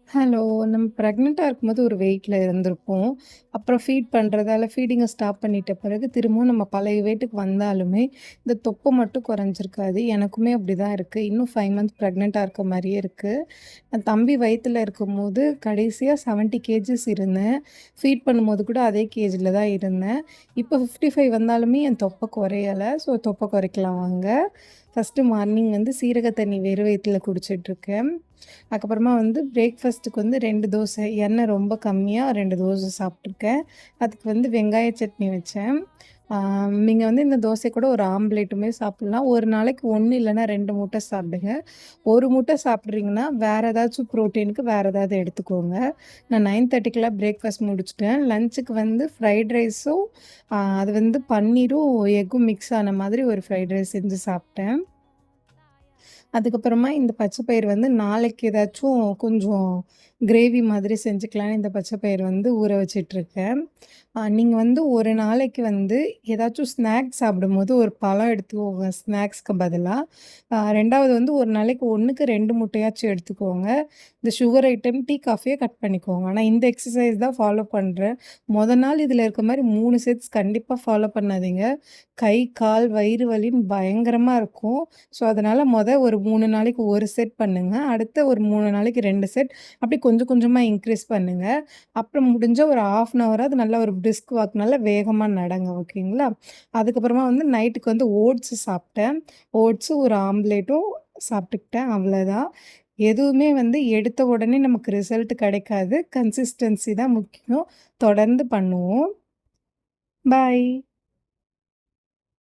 Hello. நம்ம ப்ரெக்னென்ட்டா இருக்கும்போது ஒரு வெயிட்ல இருந்திருப்போம். அப்புறம் ஃபீட் பண்றதால ஃபீடிங்க ஸ்டாப் பண்ணிட்ட பிறகு திரும்பவும் நம்ம பழைய வெயிட்டுக்கு வந்தாலுமே, இந்த தொப்பை மட்டும் குறைஞ்சிருக்காது. எனக்குமே அப்படிதான் இருக்கு. இன்னும் 5 மந்த்ஸ் ப்ரெக்னென்ட்டா இருக்க மாரியே இருக்கு. என் தம்பி வயித்துல இருக்கும்போது கடைசியா 70 கேஜிஸ் இருந்தேன். ஃபீட் பண்ணும்போது கூட அதே கேஜ்ல தான் இருந்தேன். இப்போ 55 வந்தாலுமே என் தொப்பை குறையல. ஸோ தொப்பை குறைக்கலாம் வாங்க. ஃபர்ஸ்ட்டு மார்னிங் வந்து சீரக தண்ணி வெறும் வயித்துல குடிச்சிட்டுருக்கேன். அதுக்கப்புறமா வந்து பிரேக்ஃபாஸ்ட்டுக்கு வந்து 2 தோசை, எண்ணெய் ரொம்ப கம்மியா 2 தோசை சாப்பிட்டுருக்கேன். அதுக்கு வந்து வெங்காய சட்னி வச்சேன். ஆ நீங்க வந்து இந்த தோசை கூட ஒரு ஆம்லேட்டுமே சாப்பிடலாம். ஒரு நாளைக்கு 1 இல்லன்னா 2 முட்டை சாப்பிடுங்க. 1 முட்டை சாப்பிட்றீங்கன்னா, வேற ஏதாச்சும் புரோட்டீனுக்கு வேற ஏதாவது எடுத்துக்கோங்க. நான் 9:30க்கெல்லாம் பிரேக்ஃபாஸ்ட் முடிச்சுட்டேன். லஞ்சுக்கு வந்து ஃப்ரைட் ரைஸும், அது வந்து பன்னீரும், எக்கும் மிக்ஸ் ஆன மாதிரி ஒரு ஃப்ரைட் ரைஸ் செஞ்சு சாப்பிட்டேன். அதுக்கப்புறமா இந்த பச்சை பயிறு வந்து நாளைக்கு ஏதாச்சும் கொஞ்சம் கிரேவி மாதிரி செஞ்சுக்கலான்னு இந்த பச்சை பயிறு வந்து ஊற வச்சுட்ருக்கேன். நீங்க வந்து ஒரு நாளைக்கு வந்து ஏதாச்சும் ஸ்நாக்ஸ் சாப்பிடும்போது ஒரு பழம் எடுத்துக்கோங்க ஸ்நாக்ஸ்க்கு பதிலா. 2வது வந்து ஒரு நாளைக்கு 1க்கு 2 முட்டையாச்சும் எடுத்துக்கோங்க. இந்த சுகர் ஐட்டம், டீ, காஃபிய கட் பண்ணிக்கோங்க. ஆனா இந்த எக்ஸர்சைஸ் தான் ஃபாலோ பண்றேன். நாள் இதில இருக்க மாரி 3 செட்ஸ் கண்டிப்பா ஃபாலோ பண்ணாதீங்க. கை, கால், வயிறு வலின்னு பயங்கரமா இருக்கும். ஸோ, அதனால ஒரு 3 நாளைக்கு 1 செட் பண்ணுங்க. அடுத்த ஒரு 3 நாளைக்கு 2 செட் அப்படி கொஞ்சம் கொஞ்சமா இன்க்ரீஸ் பண்ணுங்க. அப்புறம் முடிஞ்சா ஒரு 1/2 அன் ஹவராவது நல்லா ஒரு பிரிஸ்க் வாக் நல்லா வேகமா நடங்க. ஓகேங்களா? அதுக்கப்புறமா வந்து நைட்டுக்கு வந்து ஓட்ஸ் சாப்பிட்டேன். ஓட்ஸு ஒரு ஆம்லேட்டும் சாப்பிட்டுக்கிட்டேன். அவ்வளோதான். எதுவுமே வந்து எடுத்த உடனே நமக்கு ரிசல்ட் கிடைக்காது. கன்சிஸ்டன்சி தான் முக்கியம். தொடர்ந்து பண்ணுவோம். பாய்.